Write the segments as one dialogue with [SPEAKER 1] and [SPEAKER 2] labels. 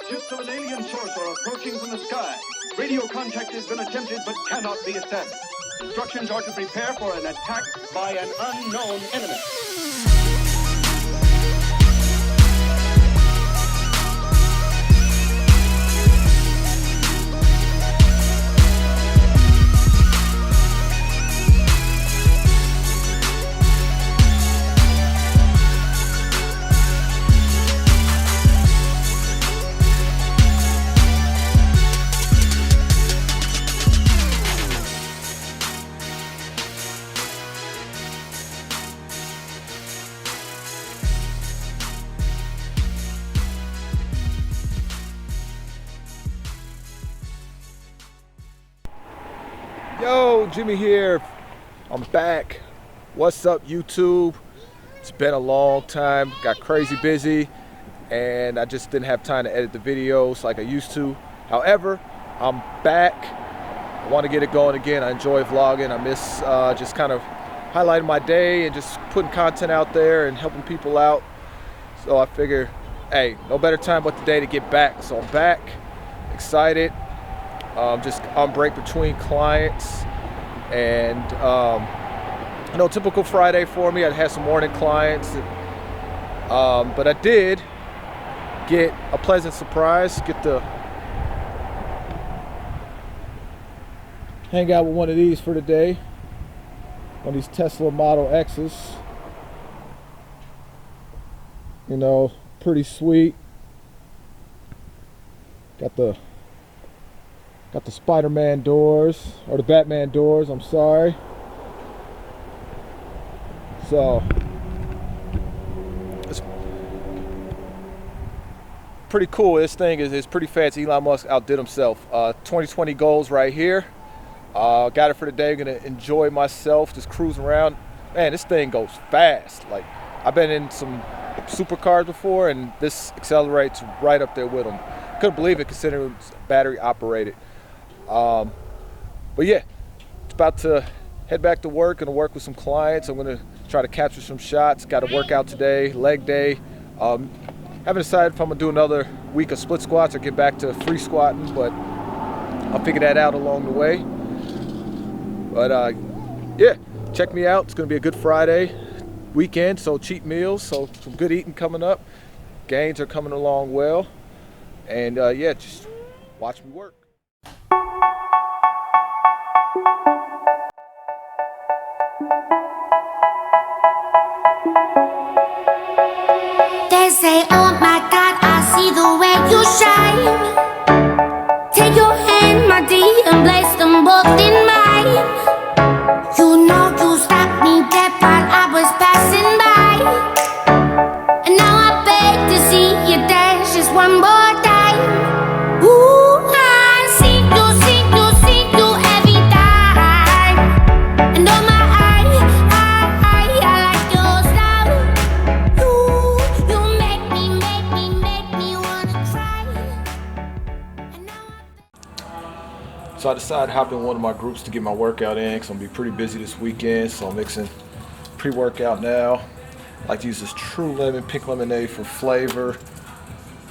[SPEAKER 1] Ships of an alien source are approaching from the sky. Radio contact has been attempted but cannot be established. Instructions are to prepare for an attack by an unknown enemy.
[SPEAKER 2] Yo, Jimmy here. I'm back. What's up, YouTube? It's been a long time. Got crazy busy, and I just didn't have time to edit the videos like I used to. However, I'm back. I want to get it going again. I enjoy vlogging. I miss just kind of highlighting my day and just putting content out there and helping people out. So I figure, hey, no better time but today to get back. So I'm back, excited. Just on break between clients, and you know, typical Friday for me. I had some morning clients, but I did get a pleasant surprise. Get to hang out with one of these for today. One of these Tesla Model X's. You know, pretty sweet. Got the Spider-Man doors, or the Batman doors, I'm sorry. So, it's pretty cool. This thing is pretty fancy. Elon Musk outdid himself. 2020 goals right here. Got it for today. Gonna enjoy myself, just cruising around. Man, this thing goes fast. Like, I've been in some supercars before, and this accelerates right up there with them. Couldn't believe it considering it's battery operated. But yeah, it's about to head back to work. Gonna work with some clients. I'm gonna try to capture some shots. Got a workout today, leg day. Haven't decided if I'm gonna do another week of split squats or get back to free squatting, but I'll figure that out along the way. But yeah, check me out. It's gonna be a good Friday weekend, so cheap meals, so some good eating coming up. Gains are coming along well, and yeah, just watch me work.
[SPEAKER 3] They say, oh my God, I see the way you shine. Take your hand, my dear, and place them both in mine. You know you stopped me dead while I was passing by, and now I beg to see you dance just one more time. Ooh, I see you every time. And oh my, I like your style. You make me wanna cry. And now
[SPEAKER 2] So I decided to hop in one of my groups to get my workout in, because I'm gonna be pretty busy this weekend. So I'm mixing pre-workout now. I like to use this True Lemon pink lemonade for flavor.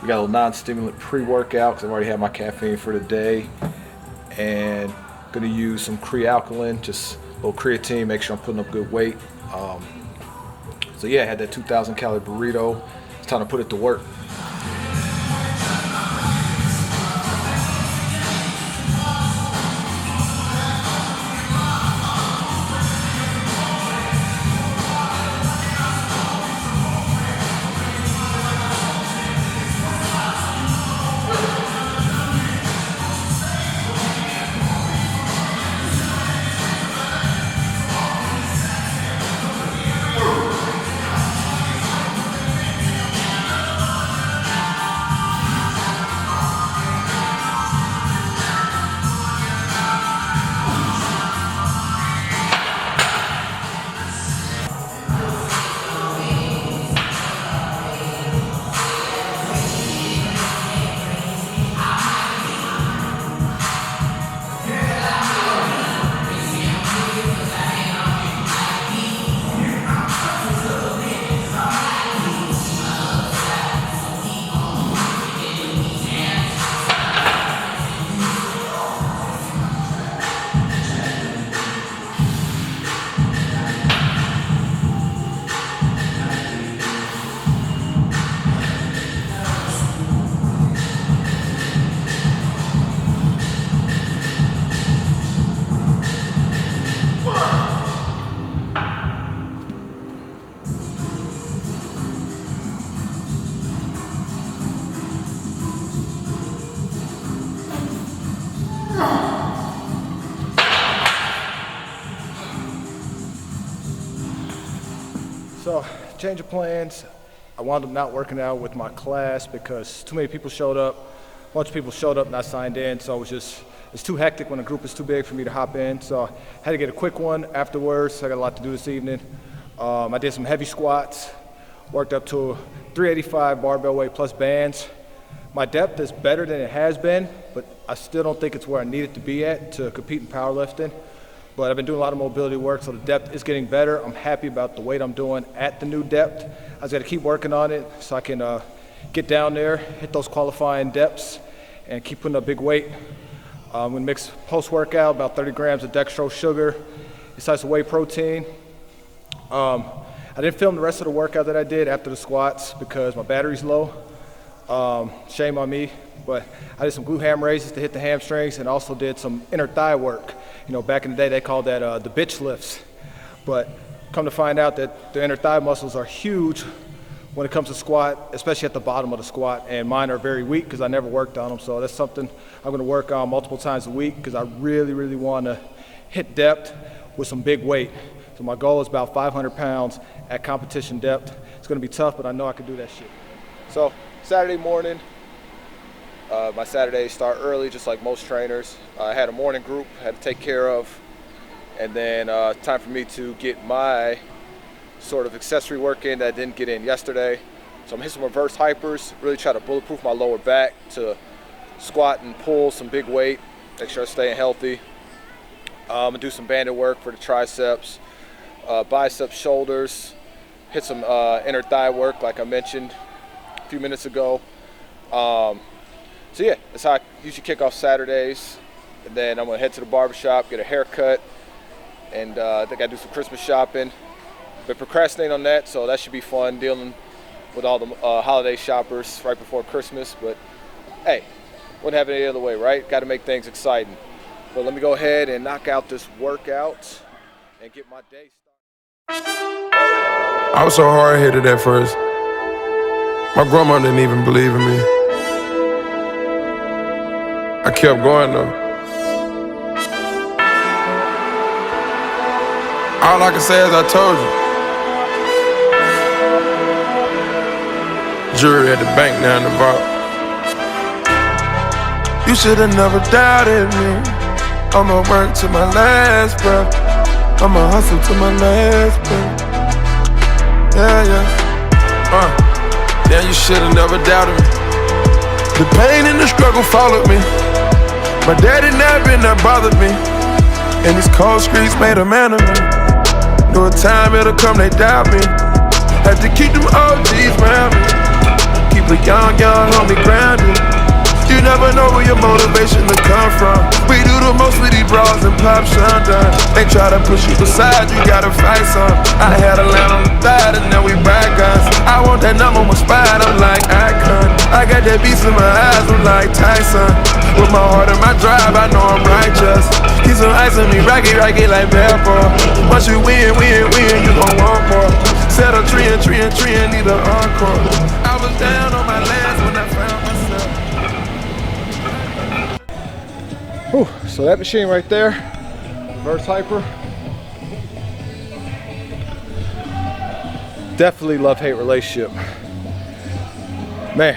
[SPEAKER 2] We got a little non-stimulant pre-workout because I've already had my caffeine for the day. And gonna use some Crealkaline, just a little creatine, make sure I'm putting up good weight. So yeah, I had that 2,000 calorie burrito. It's time to put it to work. change of plans. I wound up not working out with my class because too many people showed up. A bunch of people showed up not signed in, so it's too hectic when a group is too big for me to hop in. So I had to get a quick one afterwards. I got a lot to do this evening. I did some heavy squats, worked up to 385 barbell weight plus bands. My depth is better than it has been, but I still don't think it's where I need it to be at to compete in powerlifting. But I've been doing a lot of mobility work, so the depth is getting better. I'm happy about the weight I'm doing at the new depth. I just got to keep working on it so I can get down there, hit those qualifying depths, and keep putting up big weight. I'm gonna mix post-workout about 30 grams of dextrose sugar, besides the whey protein. I didn't film the rest of the workout that I did after the squats because my battery's low. Shame on me, but I did some glute ham raises to hit the hamstrings and also did some inner thigh work. You know, back in the day they called that the bitch lifts, but come to find out that the inner thigh muscles are huge when it comes to squat, especially at the bottom of the squat, and mine are very weak because I never worked on them. So that's something I'm going to work on multiple times a week because I really want to hit depth with some big weight. So my goal is about 500 pounds at competition depth. It's going to be tough, but I know I can do that shit. So Saturday morning, my Saturdays start early, just like most trainers. I had a morning group I had to take care of, and then time for me to get my sort of accessory work in that I didn't get in yesterday. So I'm hitting some reverse hypers, really try to bulletproof my lower back to squat and pull some big weight, make sure I'm staying healthy. I'm gonna do some banded work for the triceps, biceps, shoulders, hit some inner thigh work like I mentioned a few minutes ago. So yeah, that's how I usually kick off Saturdays. And then I'm gonna head to the barbershop, get a haircut, and I think I do some Christmas shopping. Been procrastinating on that, so that should be fun, dealing with all the holiday shoppers right before Christmas. But hey, wouldn't have it any other way, right? Got to make things exciting. But let me go ahead and knock out this workout and get my day started.
[SPEAKER 4] I was so hard-headed at first. My grandma didn't even believe in me. I kept going though. All I can say is I told you. Jury at the bank now in the vault. You should've never doubted me. I'ma work to my last breath. I'ma hustle to my last breath. Yeah. Damn, you should've never doubted me. The pain and the struggle followed me. My daddy never bothered me. And these cold streets made a man of me. Knew a time it'll come, they doubt me. Had to keep them OGs around me. Keep a young homie grounded. You never know where your motivation to come from. We do the most with these bras and pop shundun. They try to push you aside, you gotta fight some. I had a land on the thigh and now we ride guns. I want that number one spot, I'm like Icon. I got that beast in my eyes, I'm like Tyson. With my heart and my drive, I know I'm righteous. Keep some ice on me, rocky like Velcro. Once you win, you gon' want more. Set a tree and need an encore. I was down on my last when I found myself.
[SPEAKER 2] Whew, so that machine right there, reverse hyper. Definitely love-hate relationship. Man,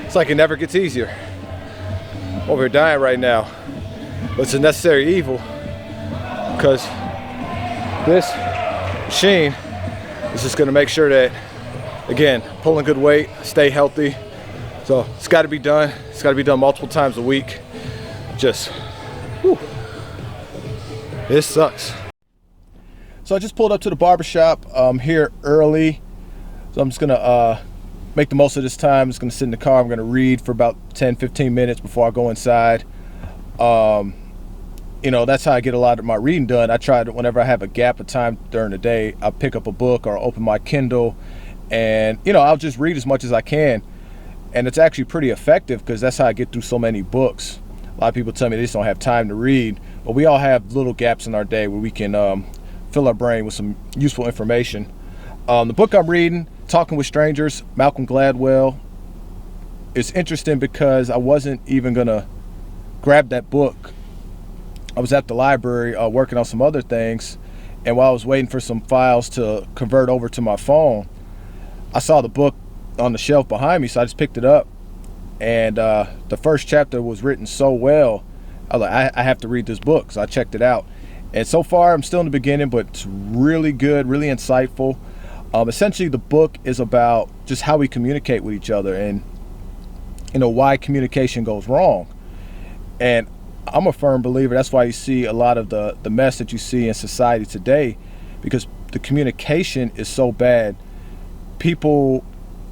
[SPEAKER 2] it's like it never gets easier. I'm over here dying right now, but it's a necessary evil because this machine is just gonna make sure that, again, pulling good weight, stay healthy. So it's gotta be done. It's gotta be done multiple times a week. Just, whew, this sucks. So I just pulled up to the barbershop. I'm here early, so I'm just gonna make the most of this time. I'm just gonna sit in the car. I'm gonna read for about 10-15 minutes before I go inside. You know, that's how I get a lot of my reading done. I try to, whenever I have a gap of time during the day, I'll pick up a book or open my Kindle, and you know, I'll just read as much as I can. And it's actually pretty effective because that's how I get through so many books. A lot of people tell me they just don't have time to read, but we all have little gaps in our day where we can fill our brain with some useful information. The book I'm reading, Talking with Strangers, Malcolm Gladwell, is interesting because I wasn't even gonna grab that book. I was at the library working on some other things, and while I was waiting for some files to convert over to my phone, I saw the book on the shelf behind me, so I just picked it up. And the first chapter was written so well, I was like, I have to read this book. So I checked it out. And so far, I'm still in the beginning, but it's really good, really insightful. Essentially, the book is about just how we communicate with each other and, you know, why communication goes wrong. And I'm a firm believer, that's why you see a lot of the mess that you see in society today, because the communication is so bad. People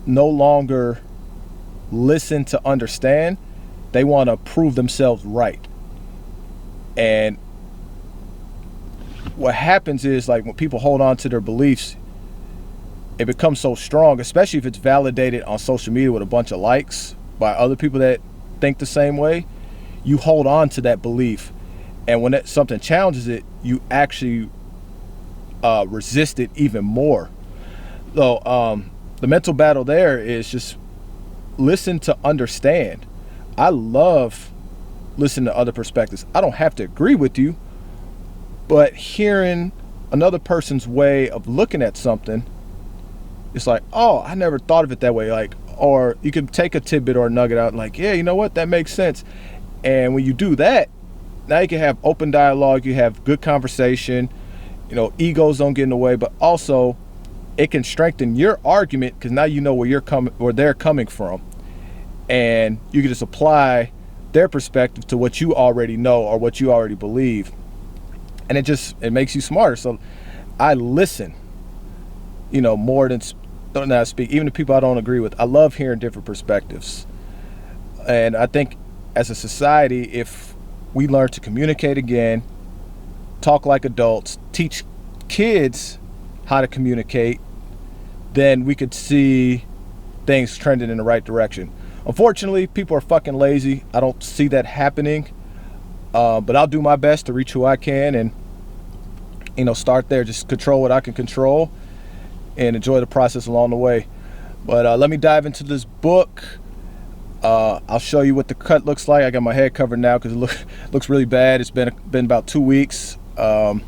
[SPEAKER 2] no longer listen to understand. They want to prove themselves right. And what happens is, like, when people hold on to their beliefs, it becomes so strong, especially if it's validated on social media with a bunch of likes by other people that think the same way. You hold on to that belief, and when something challenges it, you actually resist it even more. So the mental battle there is just listen to understand. I love listening to other perspectives. I don't have to agree with you, but hearing another person's way of looking at something, it's like, oh, I never thought of it that way. Like, or you can take a tidbit or a nugget out and like, yeah, you know what, that makes sense. And when you do that, now you can have open dialogue, you have good conversation, you know, egos don't get in the way, but also it can strengthen your argument because now you know where they're coming from. And you can just apply their perspective to what you already know or what you already believe. And it makes you smarter. So I listen, you know, more than I speak. Even the people I don't agree with, I love hearing different perspectives. And I think as a society, if we learn to communicate again, talk like adults, teach kids how to communicate, then we could see things trending in the right direction. Unfortunately, people are fucking lazy. I don't see that happening. But I'll do my best to reach who I can and, you know, start there. Just control what I can control and enjoy the process along the way. But let me dive into this book. I'll show you what the cut looks like. I got my head covered now because it looks really bad. It's been about 2 weeks, so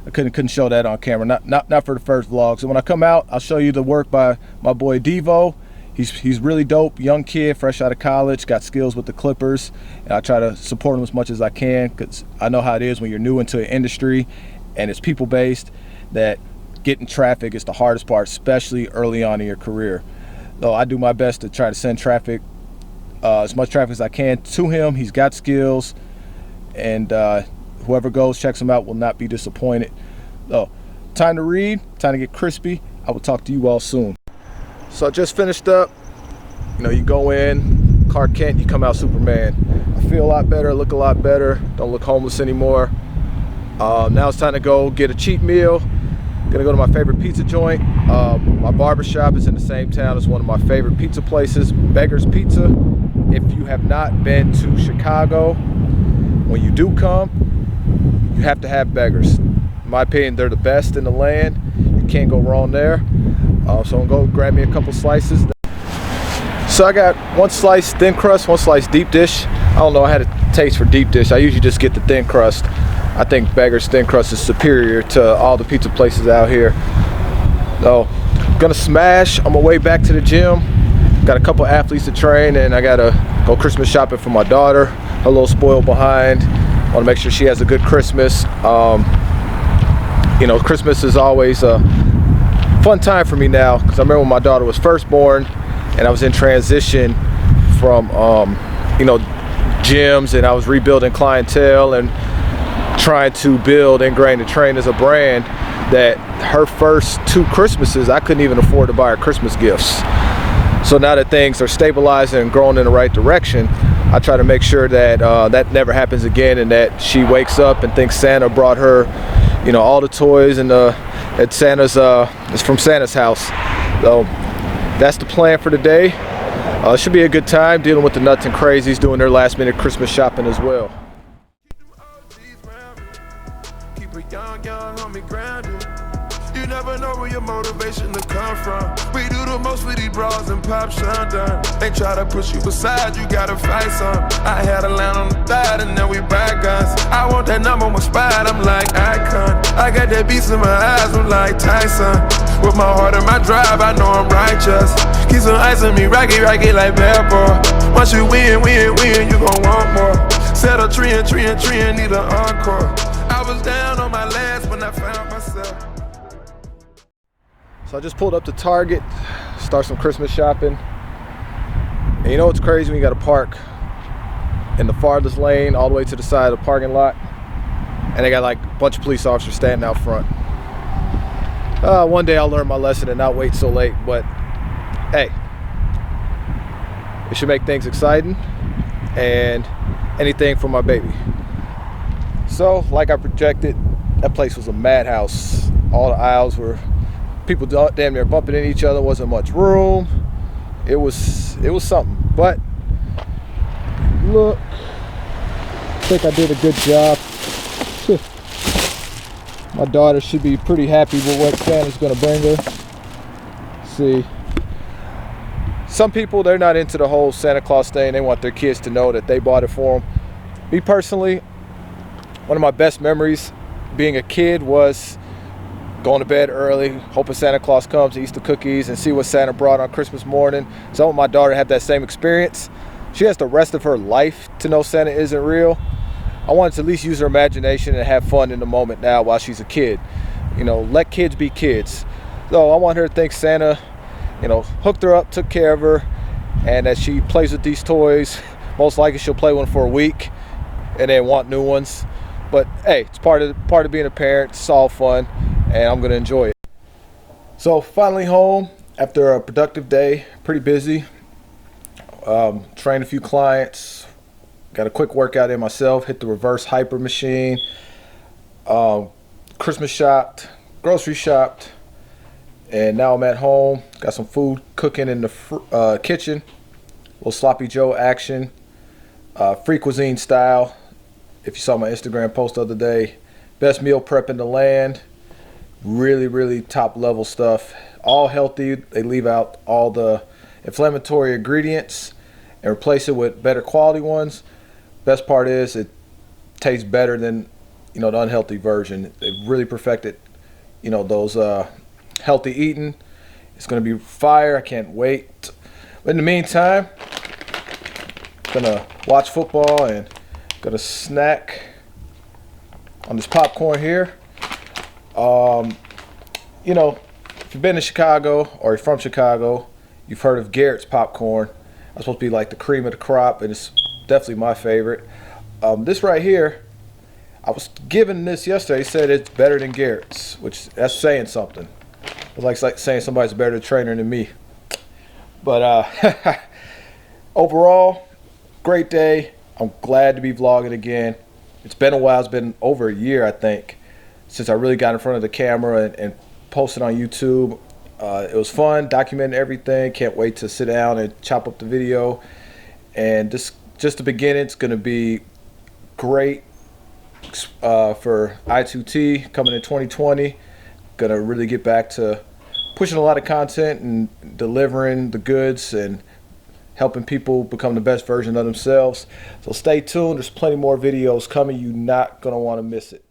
[SPEAKER 2] I couldn't show that on camera. Not for the first vlog. So when I come out, I'll show you the work by my boy Devo. He's really dope, young kid, fresh out of college, got skills with the Clippers, and I try to support him as much as I can because I know how it is when you're new into an industry and it's people-based, that getting traffic is the hardest part, especially early on in your career. So I do my best to try to send traffic, as much traffic as I can to him. He's got skills, and whoever goes, checks him out, will not be disappointed. So time to read, time to get crispy. I will talk to you all soon. So I just finished up. You know, you go in, Clark Kent, you come out Superman. I feel a lot better, look a lot better, don't look homeless anymore. Now it's time to go get a cheap meal. Gonna go to my favorite pizza joint. My barbershop is in the same town as one of my favorite pizza places, Beggar's Pizza. If you have not been to Chicago, when you do come, you have to have Beggar's. In my opinion, they're the best in the land. You can't go wrong there. So I'm gonna go grab me a couple slices. So I got one slice thin crust, one slice deep dish. I don't know, I had a taste for deep dish. I usually just get the thin crust. I think Beggar's thin crust is superior to all the pizza places out here. So I'm gonna smash on my way back to the gym. Got a couple athletes to train, and I gotta go Christmas shopping for my daughter. Her little spoiled behind. Want to make sure she has a good Christmas. You know, Christmas is always a fun time for me now because I remember when my daughter was first born, and I was in transition from you know, gyms, and I was rebuilding clientele and trying to build Ingrained to Train as a brand, that her first 2 Christmases I couldn't even afford to buy her Christmas gifts. So now that things are stabilizing and growing in the right direction, I try to make sure that that never happens again, and that she wakes up and thinks Santa brought her, you know, all the toys, and that Santa's is from Santa's house. So that's the plan for today. It should be a good time dealing with the nuts and crazies doing their last minute Christmas shopping as well.
[SPEAKER 4] Young homie grounded. You never know where your motivation to come from. We do the most with these bras and pop shundun. They try to push you aside, you gotta fight some. I had a line on the thigh and then we buy guns. I want that #1 spot, I'm like Icon. I got that beast in my eyes, I'm like Tyson. With my heart and my drive, I know I'm righteous. Keep some ice on me, rocky like pepper. Once you win, you gon' want more. Set a tree and need an encore. I was down on my last when I found myself.
[SPEAKER 2] So I just pulled up to Target, start some Christmas shopping. And you know what's crazy? When you gotta park in the farthest lane all the way to the side of the parking lot, and they got like a bunch of police officers standing out front. One day I'll learn my lesson and not wait so late, but hey, it should make things exciting and anything for my baby. So like I projected, that place was a madhouse. All the aisles were people damn near bumping into each other. Wasn't much room. It was something. But look, I think I did a good job. My daughter should be pretty happy with what Santa's gonna bring her. See, some people, they're not into the whole Santa Claus thing. They want their kids to know that they bought it for them. Me personally, one of my best memories being a kid was going to bed early, hoping Santa Claus comes, eats the cookies, and see what Santa brought on Christmas morning. So I want my daughter to have that same experience. She has the rest of her life to know Santa isn't real. I wanted to at least use her imagination and have fun in the moment now while she's a kid. You know, let kids be kids. So I want her to think Santa, you know, hooked her up, took care of her, and as she plays with these toys, most likely she'll play one for a week and then want new ones. But hey, it's part of being a parent. It's all fun, and I'm gonna enjoy it. So finally home after a productive day, pretty busy. Trained a few clients, got a quick workout in myself, hit the reverse hyper machine, Christmas shopped, grocery shopped, and now I'm at home. Got some food cooking in the kitchen, a little sloppy Joe action, free cuisine style. If you saw my Instagram post the other day, best meal prep in the land. Really top level stuff, all healthy. They leave out all the inflammatory ingredients and replace it with better quality ones. Best part is it tastes better than, you know, the unhealthy version. They really perfected, you know, those healthy eating. It's gonna be fire. I can't wait. But in the meantime, gonna watch football and gonna snack on this popcorn here. You know, if you've been to Chicago or you're from Chicago, you've heard of Garrett's popcorn. It's supposed to be like the cream of the crop, and it's definitely my favorite. This right here, I was given this yesterday. It said it's better than Garrett's, which that's saying something. It's like saying somebody's a better trainer than me. But overall, great day. I'm glad to be vlogging again. It's been a while. It's been over a year, I think, since I really got in front of the camera and posted on YouTube. It was fun documenting everything. Can't wait to sit down and chop up the video. And this just the beginning. It's going to be great for I2T coming in 2020. Going to really get back to pushing a lot of content and delivering the goods and helping people become the best version of themselves. So stay tuned. There's plenty more videos coming. You're not going to want to miss it.